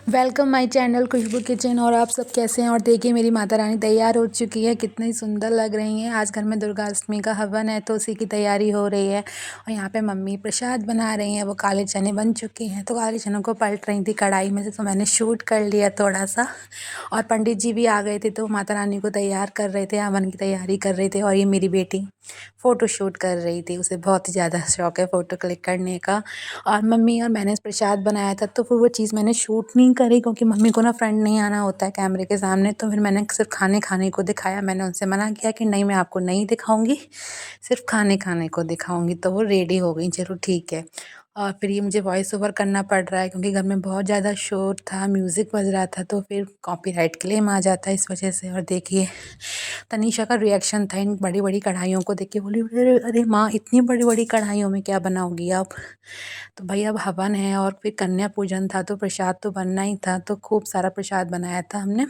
Welcome my channel Khushboo kitchen. और आप सब कैसे हैं। और देखिए मेरी माता रानी तैयार हो चुकी है, कितनी सुंदर लग रही हैं। आज घर में दुर्गा अष्टमी का हवन है तो उसी की तैयारी हो रही है। और यहाँ पे मम्मी प्रसाद बना रही हैं। वो काले चने बन चुके हैं तो काले चनों को पलट रही थी कढ़ाई में से, तो मैंने शूट कर लिया थोड़ा सा। और पंडित जी भी आ गए थे तो माता रानी को तैयार कर रहे थे, हवन की तैयारी कर रहे थे। और ये मेरी बेटी फ़ोटो शूट कर रही थी, उसे बहुत ही ज़्यादा शौक है फ़ोटो क्लिक करने का। और मम्मी और मैंने प्रसाद बनाया था तो फिर वो चीज़ मैंने शूट नहीं करी, क्योंकि मम्मी को ना फ्रंट नहीं आना होता है कैमरे के सामने। तो फिर मैंने सिर्फ खाने खाने को दिखाया। मैंने उनसे मना किया कि नहीं, मैं आपको नहीं दिखाऊंगी, सिर्फ खाने खाने को दिखाऊंगी। तो वो रेडी हो गई, चलो ठीक है। और फिर ये मुझे वॉइस ओवर करना पड़ रहा है क्योंकि घर में बहुत ज़्यादा शोर था, म्यूज़िक बज रहा था, तो फिर कॉपीराइट क्लेम आ जाता है इस वजह से। और देखिए तनीषा का रिएक्शन था इन बड़ी बड़ी कढ़ाइयों को देख के। बोली अरे अरे माँ, इतनी बड़ी बड़ी कढ़ाइयों में क्या बनाओगी आप। तो भाई अब हवन है और फिर कन्या पूजन था तो प्रसाद तो बनना ही था, तो खूब सारा प्रसाद बनाया था हमने।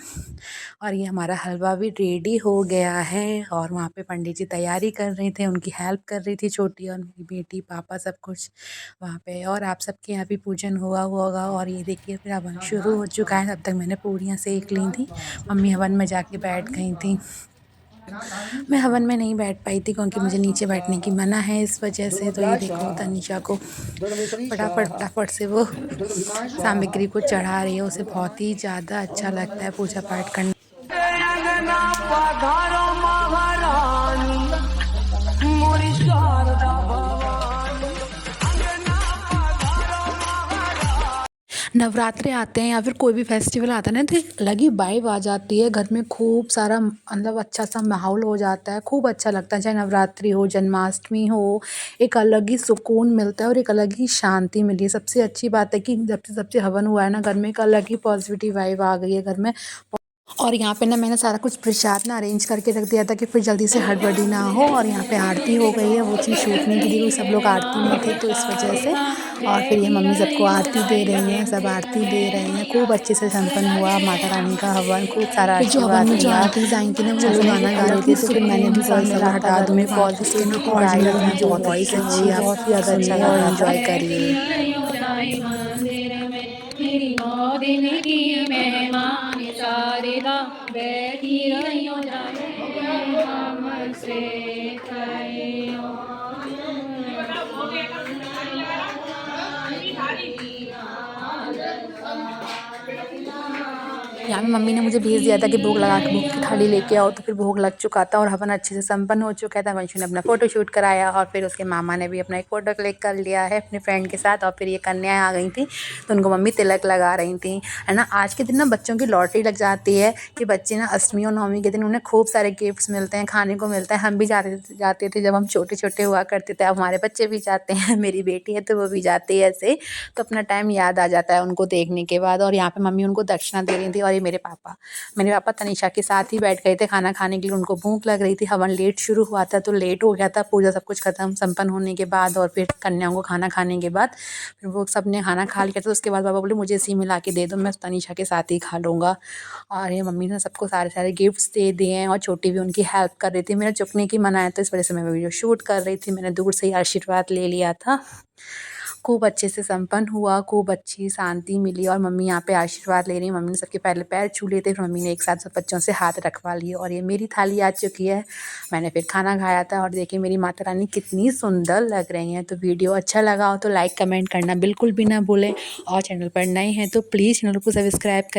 और ये हमारा हलवा भी रेडी हो गया है। और वहाँ पे पंडित जी तैयारी कर रहे थे, उनकी हेल्प कर रही थी छोटी और मेरी बेटी पापा सब कुछ वहाँ पे। और आप सबके यहाँ भी पूजन हुआ होगा। और ये देखिए फिर हवन शुरू हो चुका है। तब तक मैंने पूरियाँ सेक ली थी, मम्मी हवन में जाके बैठ गई थी। मैं हवन में नहीं बैठ पाई थी क्योंकि मुझे नीचे बैठने की मना है इस वजह से। तो ये देखो तनीषा को फटाफट फटाफट से वो सामग्री को चढ़ा रही है। उसे बहुत ही ज़्यादा अच्छा लगता है पूजा पाठ करना। नवरात्रे आते हैं या फिर कोई भी फेस्टिवल आता है ना, तो एक अलग ही वाइब आ जाती है घर में। खूब सारा मतलब अच्छा सा माहौल हो जाता है, खूब अच्छा लगता है। चाहे नवरात्रि हो, जन्माष्टमी हो, एक अलग ही सुकून मिलता है और एक अलग ही शांति मिली है। सबसे अच्छी बात है कि जब से हवन हुआ है ना, घर में एक अलग ही पॉजिटिव वाइब आ गई है घर में। और यहाँ पे ना मैंने सारा कुछ प्रसाद ना अरेंज करके रख दिया था कि फिर जल्दी से हड़बड़ी ना हो। और यहाँ पे आरती हो गई है, वो चीज़ शूट नहीं की थी, सब लोग आरती में थे तो इस वजह से। और फिर ये मम्मी सबको आरती दे रही हैं, सब आरती दे रहे हैं। खूब अच्छे से संपन्न हुआ माता रानी का हवन, खूब सारा फिर जो हवन आशीर्वाद में जो लिया। आंटीज आई थी ना, वो चलो गाना गा रहे थे तो फिर मैंने भी वॉइस ओवर हटा दूँ। में पॉजिटिव और वाइब मेरी है, जो बहुत वॉइस अच्छी है हुई, वो बहुत ही ज़्यादा अच्छा सुनिए और लगा था। एंजॉय करिए। मेरी 9 दिन की मेहमान शारदा बैठी रहियो जाए हमसे कहियो। यहाँ पे मम्मी ने मुझे भेज दिया था कि भोग लगा के भोग की थाली लेके आओ, तो फिर भोग लग चुका था और हवन अच्छे से संपन्न हो चुका था। वंशु ने अपना फ़ोटो शूट कराया और फिर उसके मामा ने भी अपना एक फ़ोटो क्लिक कर लिया है अपने फ्रेंड के साथ। और फिर ये कन्याएं आ गई थी तो उनको मम्मी तिलक लगा रही थी, है ना। आज के दिन ना बच्चों की लॉटरी लग जाती है कि बच्चे ना अष्टमी और नवमी के दिन उन्हें खूब सारे गिफ्ट्स मिलते हैं, खाने को मिलता है। हम भी जाते थे जब हम छोटे छोटे हुआ करते थे, अब हमारे बच्चे भी जाते हैं। मेरी बेटी है तो वो भी जाती है ऐसे, तो अपना टाइम याद आ जाता है उनको देखने के बाद। और यहाँ पे मम्मी उनको दक्षिणा दे रही थी। और ये मेरे पापा तनीषा के साथ ही बैठ गए थे खाना खाने के लिए, उनको भूख लग रही थी। हवन लेट शुरू हुआ था तो लेट हो गया था, पूजा सब कुछ खत्म संपन्न होने के बाद और फिर कन्याओं को खाना खाने के बाद फिर वो सब ने खाना खा लिया था। उसके बाद पापा बोले मुझे इसी मिला के दे दो, मैं तनीषा के साथ ही खा लूँगा। और ये मम्मी ने सबको सारे सारे गिफ्ट्स दे दिए हैं और छोटी भी उनकी हेल्प कर रही थी। मेरा चुकने की मना है तो इस वजह से मैं वीडियो शूट कर रही थी, मैंने दूर से ही आशीर्वाद ले लिया था। खूब अच्छे से संपन्न हुआ, खूब अच्छी शांति मिली। और मम्मी यहाँ पे आशीर्वाद ले रही हैं। मम्मी ने सबके पहले पैर छू लिए थे, फिर मम्मी ने एक साथ सब बच्चों से हाथ रखवा लिए। और ये मेरी थाली आ चुकी है, मैंने फिर खाना खाया था। और देखिए मेरी माता रानी कितनी सुंदर लग रही हैं। तो वीडियो अच्छा लगा हो तो लाइक कमेंट करना बिल्कुल भी ना भूलें। और चैनल पर नए हैं तो प्लीज़ चैनल को सब्सक्राइब करें।